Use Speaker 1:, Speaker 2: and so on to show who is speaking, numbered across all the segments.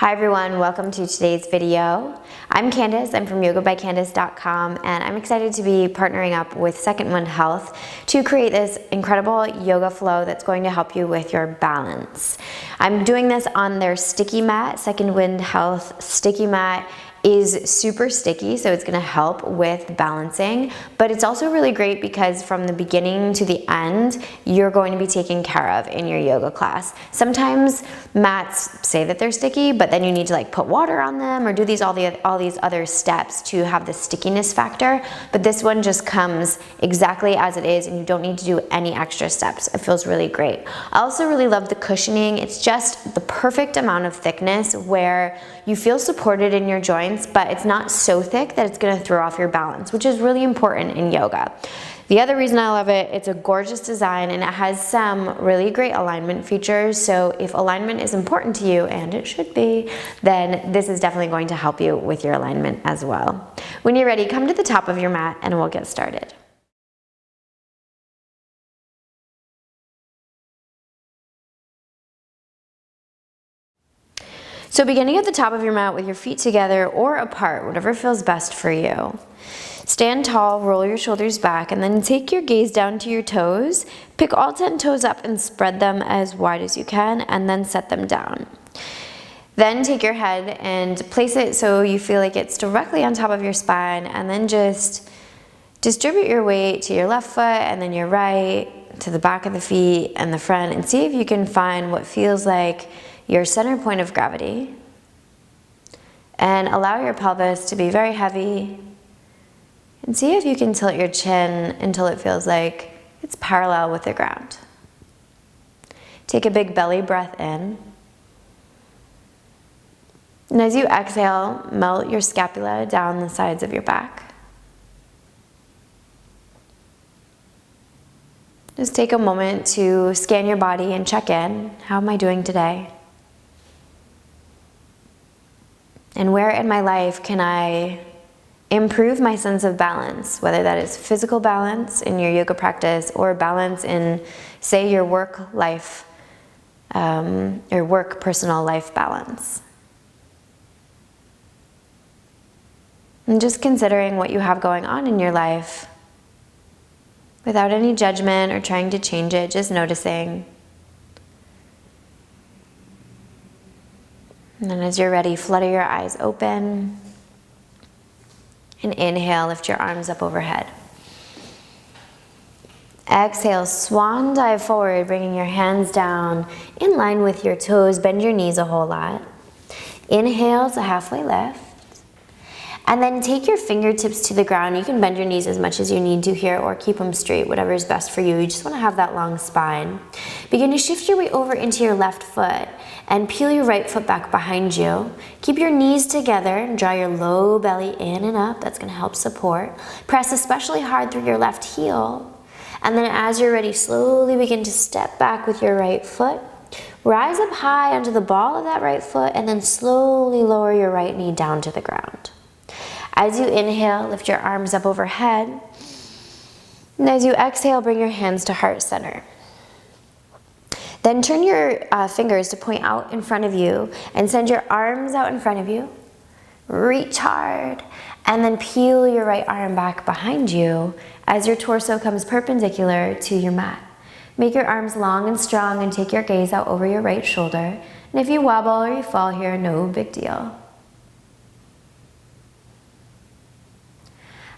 Speaker 1: Hi everyone, welcome to today's video. I'm Candace, I'm from yogabycandace.com, and I'm excited to be partnering up with Second Wind Health to create this incredible yoga flow that's going to help you with your balance. I'm doing this on their sticky mat. Second Wind Health sticky mat is super sticky, so it's gonna help with balancing, but it's also really great because from the beginning to the end, you're going to be taken care of in your yoga class. Sometimes mats say that they're sticky, but then you need to like put water on them or do all these other steps to have the stickiness factor, but this one just comes exactly as it is and you don't need to do any extra steps. It feels really great. I also really love the cushioning. It's just the perfect amount of thickness where you feel supported in your joints, but it's not so thick that it's going to throw off your balance, which is really important in yoga. The other reason I love it, it's a gorgeous design and it has some really great alignment features. So if alignment is important to you, and it should be, then this is definitely going to help you with your alignment as well. When you're ready, come to the top of your mat and we'll get started. So beginning at the top of your mat with your feet together or apart, whatever feels best for you. Stand tall, roll your shoulders back, and then take your gaze down to your toes. Pick all 10 toes up and spread them as wide as you can, and then set them down. Then take your head and place it so you feel like it's directly on top of your spine, and then just distribute your weight to your left foot and then your right, to the back of the feet and the front, and see if you can find what feels like your center point of gravity, and allow your pelvis to be very heavy, and see if you can tilt your chin until it feels like it's parallel with the ground. Take a big belly breath in, and as you exhale, melt your scapula down the sides of your back. Just take a moment to scan your body and check in. How am I doing today? And where in my life can I improve my sense of balance, whether that is physical balance in your yoga practice or balance in, say, your work life, your work personal life balance. And just considering what you have going on in your life without any judgment or trying to change it, just noticing. And then as you're ready, flutter your eyes open. And inhale, lift your arms up overhead. Exhale, swan dive forward, bringing your hands down in line with your toes. Bend your knees a whole lot. Inhale to halfway lift. And then take your fingertips to the ground. You can bend your knees as much as you need to here or keep them straight, whatever is best for you. You just want to have that long spine. Begin to shift your way over into your left foot and peel your right foot back behind you. Keep your knees together and draw your low belly in and up. That's going to help support. Press especially hard through your left heel. And then as you're ready, slowly begin to step back with your right foot. Rise up high onto the ball of that right foot and then slowly lower your right knee down to the ground. As you inhale, lift your arms up overhead. And as you exhale, bring your hands to heart center. Then turn your fingers to point out in front of you and send your arms out in front of you. Reach hard and then peel your right arm back behind you as your torso comes perpendicular to your mat. Make your arms long and strong and take your gaze out over your right shoulder. And if you wobble or you fall here, no big deal.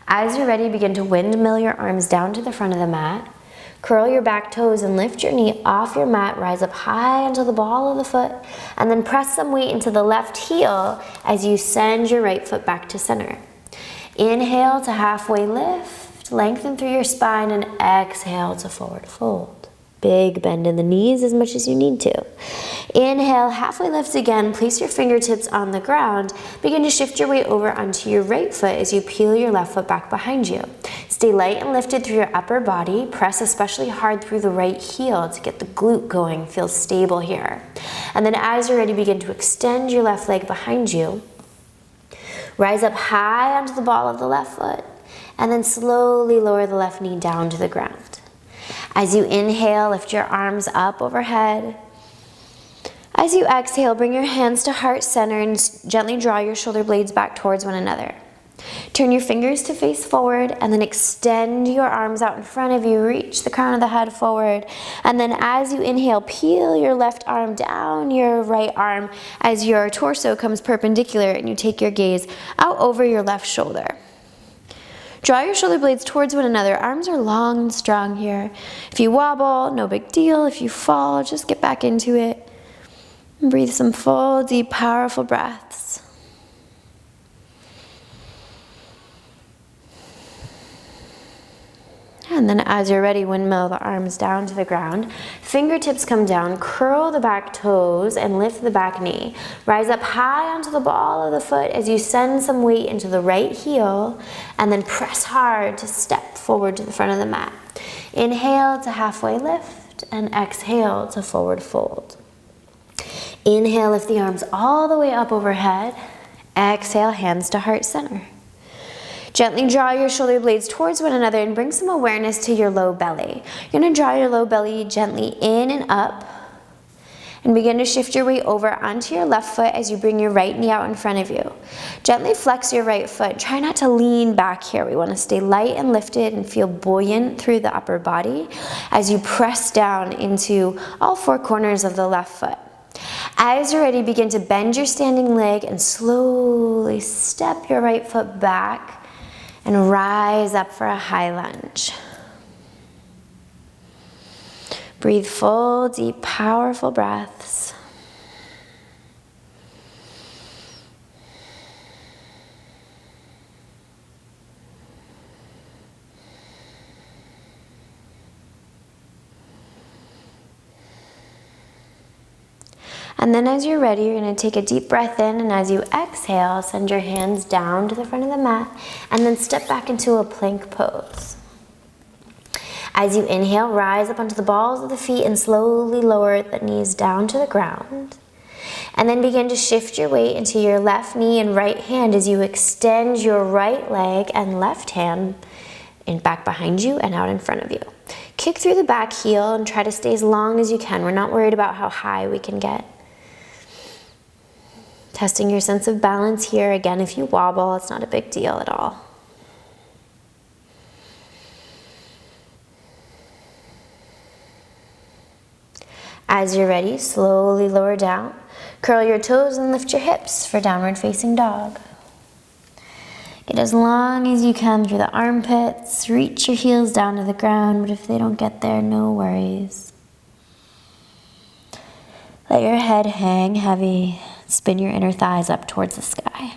Speaker 1: As you're ready, begin to windmill your arms down to the front of the mat. Curl your back toes and lift your knee off your mat. Rise up high onto the ball of the foot and then press some weight into the left heel as you send your right foot back to center. Inhale to halfway lift, lengthen through your spine, and exhale to forward fold. Big bend in the knees as much as you need to. Inhale, halfway lift again. Place your fingertips on the ground. Begin to shift your weight over onto your right foot as you peel your left foot back behind you. Stay light and lifted through your upper body. Press especially hard through the right heel to get the glute going. Feel stable here. And then as you're ready, begin to extend your left leg behind you. Rise up high onto the ball of the left foot and then slowly lower the left knee down to the ground. As you inhale, lift your arms up overhead. As you exhale, bring your hands to heart center and gently draw your shoulder blades back towards one another. Turn your fingers to face forward and then extend your arms out in front of you. Reach the crown of the head forward. And then as you inhale, peel your left arm down your right arm as your torso comes perpendicular and you take your gaze out over your left shoulder. Draw your shoulder blades towards one another. Arms are long and strong here. If you wobble, no big deal. If you fall, just get back into it. And breathe some full, deep, powerful breaths. And then as you're ready, windmill the arms down to the ground. Fingertips come down, curl the back toes and lift the back knee. Rise up high onto the ball of the foot as you send some weight into the right heel and then press hard to step forward to the front of the mat. Inhale to halfway lift and exhale to forward fold. Inhale, lift the arms all the way up overhead. Exhale, hands to heart center. Gently draw your shoulder blades towards one another and bring some awareness to your low belly. You're going to draw your low belly gently in and up and begin to shift your weight over onto your left foot as you bring your right knee out in front of you. Gently flex your right foot. Try not to lean back here. We want to stay light and lifted and feel buoyant through the upper body as you press down into all four corners of the left foot. As you're ready, begin to bend your standing leg and slowly step your right foot back and rise up for a high lunge. Breathe full, deep, powerful breaths. And then as you're ready, you're going to take a deep breath in, and as you exhale, send your hands down to the front of the mat and then step back into a plank pose. As you inhale, rise up onto the balls of the feet and slowly lower the knees down to the ground. And then begin to shift your weight into your left knee and right hand as you extend your right leg and left hand back behind you and out in front of you. Kick through the back heel and try to stay as long as you can. We're not worried about how high we can get. Testing your sense of balance here. Again, if you wobble, it's not a big deal at all. As you're ready, slowly lower down. Curl your toes and lift your hips for downward facing dog. Get as long as you can through the armpits. Reach your heels down to the ground, but if they don't get there, no worries. Let your head hang heavy. Spin your inner thighs up towards the sky.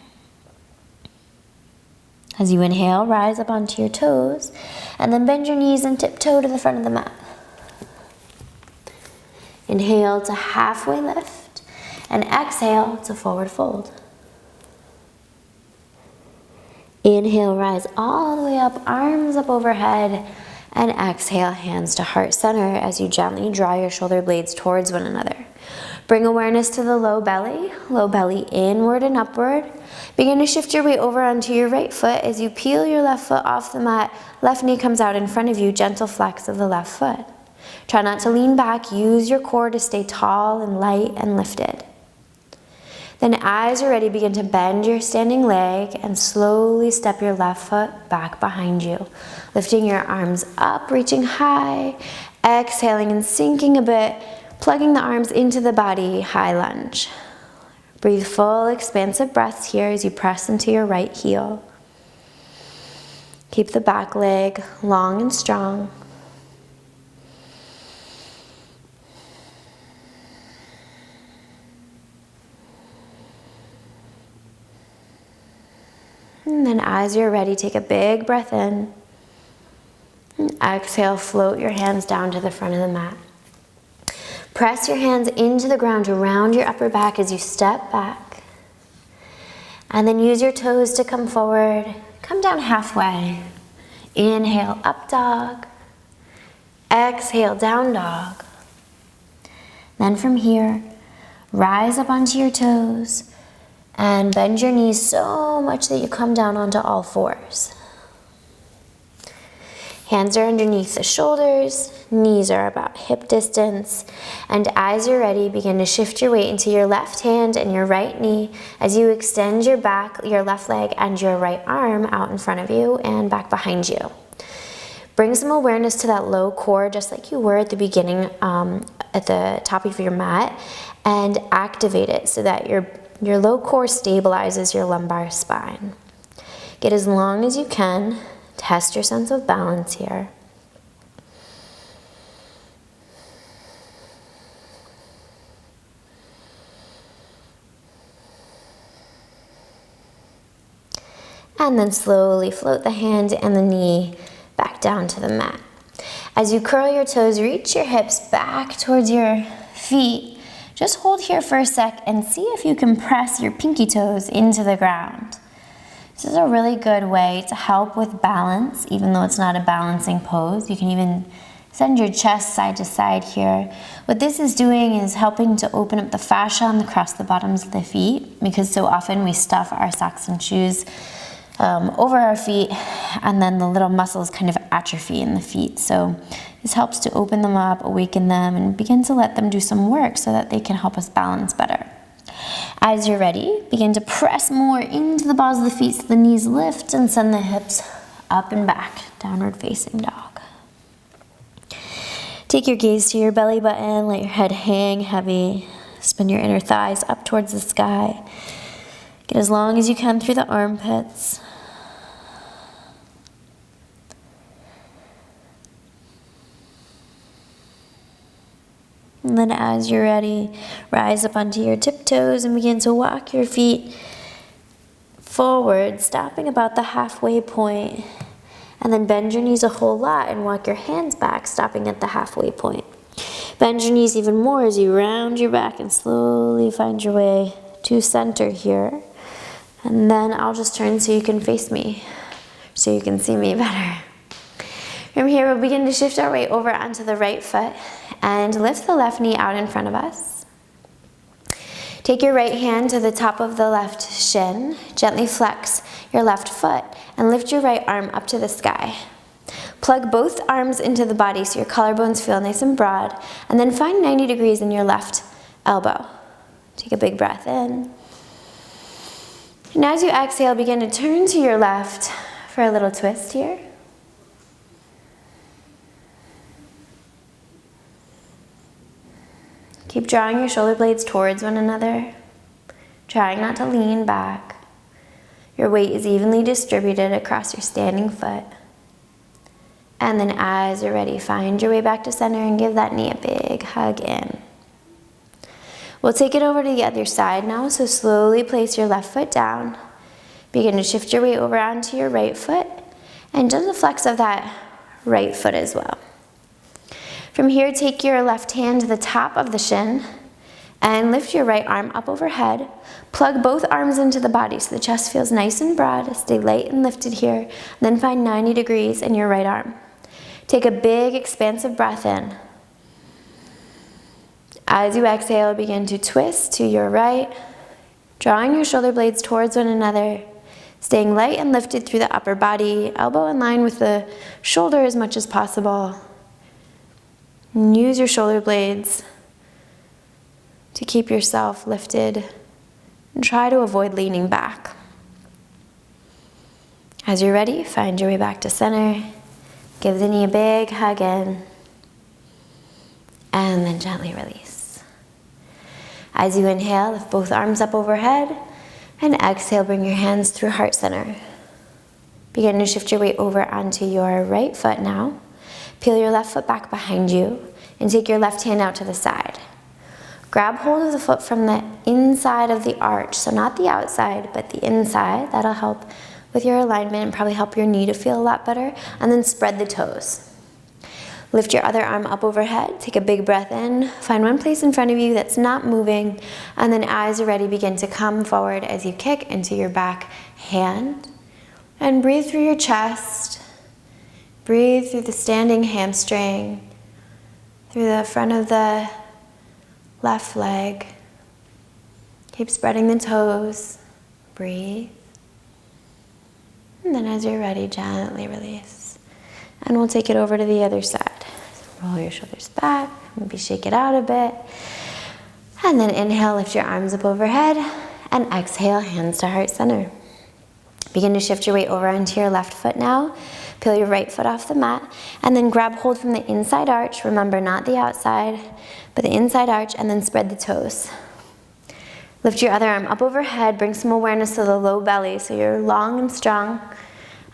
Speaker 1: As you inhale, rise up onto your toes, and then bend your knees and tiptoe to the front of the mat. Inhale to halfway lift, and exhale to forward fold. Inhale, rise all the way up, arms up overhead, and exhale, hands to heart center as you gently draw your shoulder blades towards one another. Bring awareness to the low belly inward and upward. Begin to shift your weight over onto your right foot as you peel your left foot off the mat. Left knee comes out in front of you, gentle flex of the left foot. Try not to lean back, use your core to stay tall and light and lifted. Then as you're ready, begin to bend your standing leg and slowly step your left foot back behind you. Lifting your arms up, reaching high, exhaling and sinking a bit. Plugging the arms into the body, high lunge. Breathe full, expansive breaths here as you press into your right heel. Keep the back leg long and strong. And then as you're ready, take a big breath in. And exhale, float your hands down to the front of the mat. Press your hands into the ground to round your upper back as you step back. And then use your toes to come forward. Come down halfway. Inhale, up dog. Exhale, down dog. Then from here, rise up onto your toes and bend your knees so much that you come down onto all fours. Hands are underneath the shoulders, knees are about hip distance, and as you're ready, begin to shift your weight into your left hand and your right knee as you extend your back, your left leg, and your right arm out in front of you and back behind you. Bring some awareness to that low core, just like you were at the beginning at the top of your mat, and activate it so that your low core stabilizes your lumbar spine. Get as long as you can. Test your sense of balance here. And then slowly float the hand and the knee back down to the mat. As you curl your toes, reach your hips back towards your feet. Just hold here for a sec and see if you can press your pinky toes into the ground. This is a really good way to help with balance, even though it's not a balancing pose. You can even send your chest side to side here. What this is doing is helping to open up the fascia across the bottoms of the feet, because so often we stuff our socks and shoes over our feet, and then the little muscles kind of atrophy in the feet. So this helps to open them up, awaken them, and begin to let them do some work so that they can help us balance better. As you're ready, begin to press more into the balls of the feet so the knees lift, and send the hips up and back, downward facing dog. Take your gaze to your belly button, let your head hang heavy, spin your inner thighs up towards the sky. Get as long as you can through the armpits. And then as you're ready, rise up onto your tiptoes and begin to walk your feet forward, stopping about the halfway point. And then bend your knees a whole lot and walk your hands back, stopping at the halfway point. Bend your knees even more as you round your back and slowly find your way to center here. And then I'll just turn so you can face me, so you can see me better. From here, we'll begin to shift our weight over onto the right foot and lift the left knee out in front of us. Take your right hand to the top of the left shin, gently flex your left foot, and lift your right arm up to the sky. Plug both arms into the body so your collarbones feel nice and broad, and then find 90 degrees in your left elbow. Take a big breath in. And as you exhale, begin to turn to your left for a little twist here. Keep drawing your shoulder blades towards one another, trying not to lean back. Your weight is evenly distributed across your standing foot. And then as you're ready, find your way back to center and give that knee a big hug in. We'll take it over to the other side now, so slowly place your left foot down. Begin to shift your weight over onto your right foot, and just a flex of that right foot as well. From here, take your left hand to the top of the shin and lift your right arm up overhead. Plug both arms into the body so the chest feels nice and broad. Stay light and lifted here. Then find 90 degrees in your right arm. Take a big, expansive breath in. As you exhale, begin to twist to your right, drawing your shoulder blades towards one another, staying light and lifted through the upper body, elbow in line with the shoulder as much as possible. And use your shoulder blades to keep yourself lifted and try to avoid leaning back. As you're ready, find your way back to center. Give the knee a big hug in, and then gently release. As you inhale, lift both arms up overhead, and exhale, bring your hands through heart center. Begin to shift your weight over onto your right foot now. Peel your left foot back behind you and take your left hand out to the side. Grab hold of the foot from the inside of the arch, so not the outside, but the inside. That'll help with your alignment and probably help your knee to feel a lot better. And then spread the toes. Lift your other arm up overhead, take a big breath in, find one place in front of you that's not moving, and then as you're ready, begin to come forward as you kick into your back hand. And breathe through your chest, breathe through the standing hamstring, through the front of the left leg. Keep spreading the toes, breathe. And then as you're ready, gently release. And we'll take it over to the other side. So roll your shoulders back, maybe shake it out a bit. And then inhale, lift your arms up overhead, and exhale, hands to heart center. Begin to shift your weight over onto your left foot now. Peel your right foot off the mat, and then grab hold from the inside arch. Remember, not the outside, but the inside arch, and then spread the toes. Lift your other arm up overhead, bring some awareness to the low belly so you're long and strong.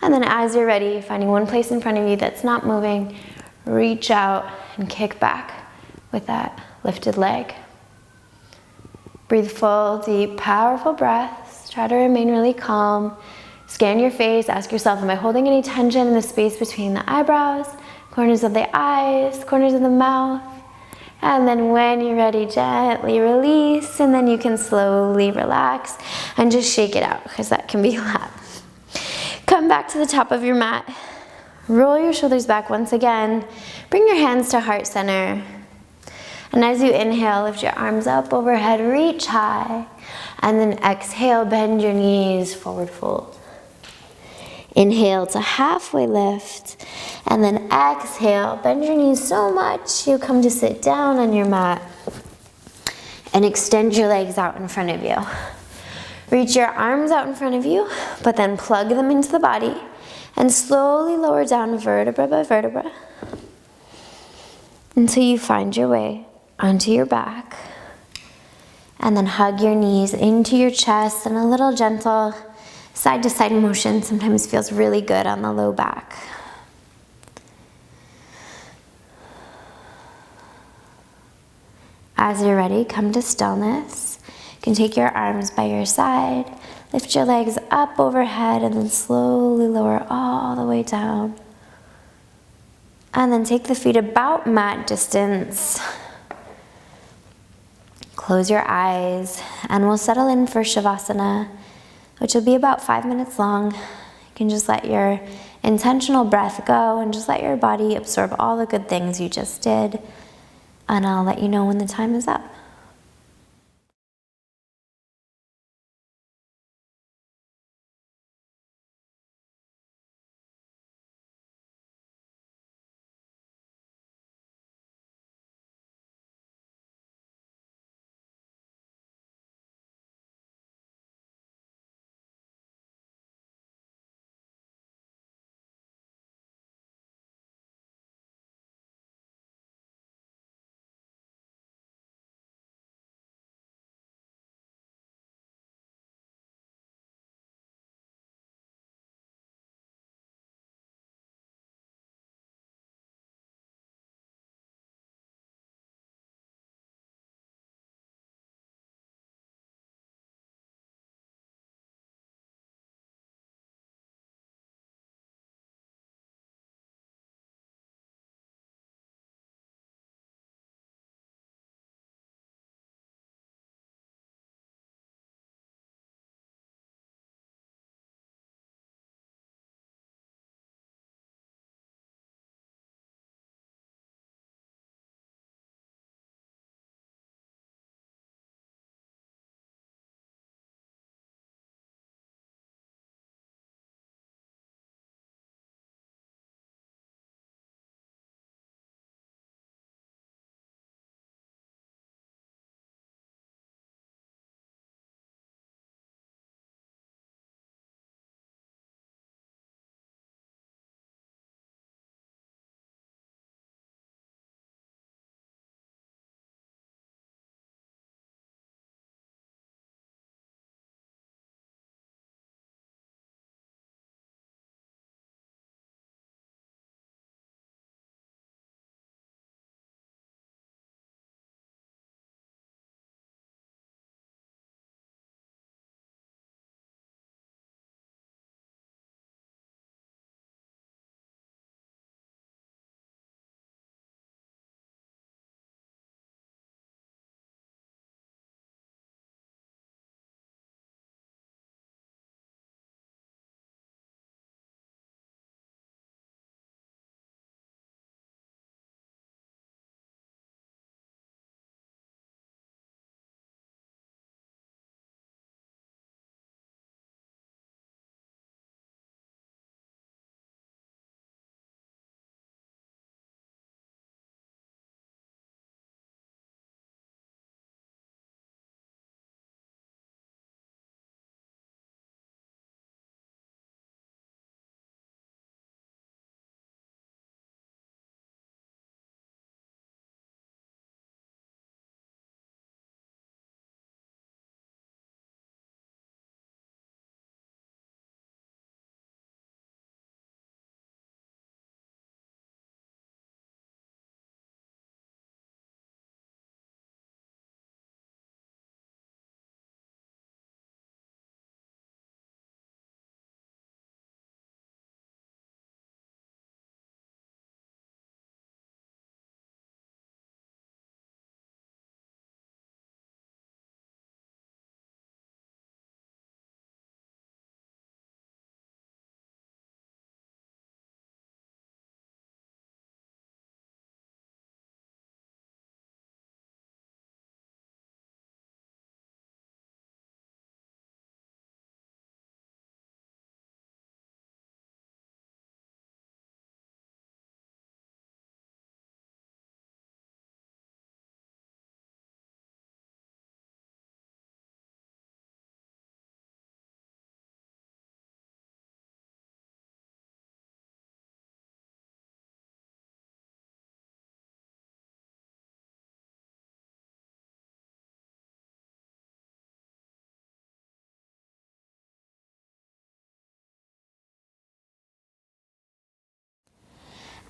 Speaker 1: And then as you're ready, finding one place in front of you that's not moving, reach out and kick back with that lifted leg. Breathe full, deep, powerful breaths. Try to remain really calm. Scan your face, ask yourself, am I holding any tension in the space between the eyebrows, corners of the eyes, corners of the mouth? And then when you're ready, gently release, and then you can slowly relax and just shake it out, because that can be a lot. Come back to the top of your mat. Roll your shoulders back once again. Bring your hands to heart center. And as you inhale, lift your arms up overhead, reach high. And then exhale, bend your knees, forward fold. Inhale to halfway lift, and then exhale, bend your knees so much you come to sit down on your mat and extend your legs out in front of you. Reach your arms out in front of you, but then plug them into the body and slowly lower down vertebra by vertebra until you find your way onto your back. And then hug your knees into your chest, and a little gentle side to side motion sometimes feels really good on the low back. As you're ready, come to stillness. You can take your arms by your side, lift your legs up overhead, and then slowly lower all the way down. And then take the feet about mat distance. Close your eyes, and we'll settle in for Shavasana, which will be about 5 minutes long. You can just let your intentional breath go and just let your body absorb all the good things you just did. And I'll let you know when the time is up.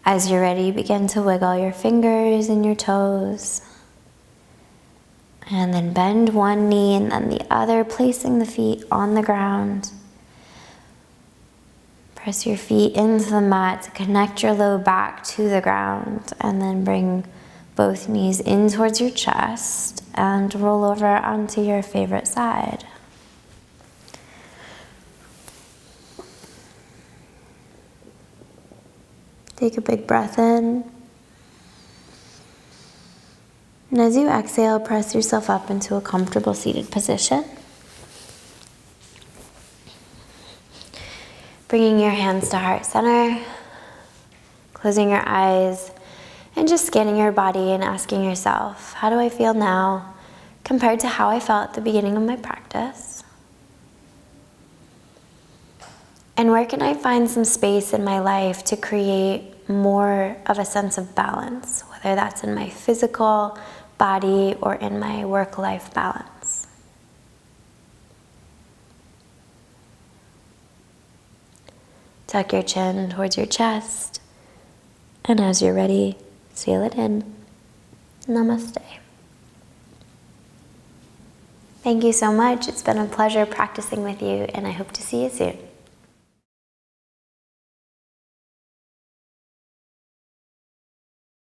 Speaker 1: As you're ready, begin to wiggle your fingers and your toes. And then bend one knee and then the other, placing the feet on the ground. Press your feet into the mat to connect your low back to the ground, and then bring both knees in towards your chest and roll over onto your favorite side. Take a big breath in. And as you exhale, press yourself up into a comfortable seated position. Bringing your hands to heart center, closing your eyes, and just scanning your body and asking yourself, how do I feel now compared to how I felt at the beginning of my practice? And where can I find some space in my life to create more of a sense of balance, whether that's in my physical body or in my work-life balance? Tuck your chin towards your chest, and as you're ready, seal it in. Namaste. Thank you so much. It's been a pleasure practicing with you, and I hope to see you soon.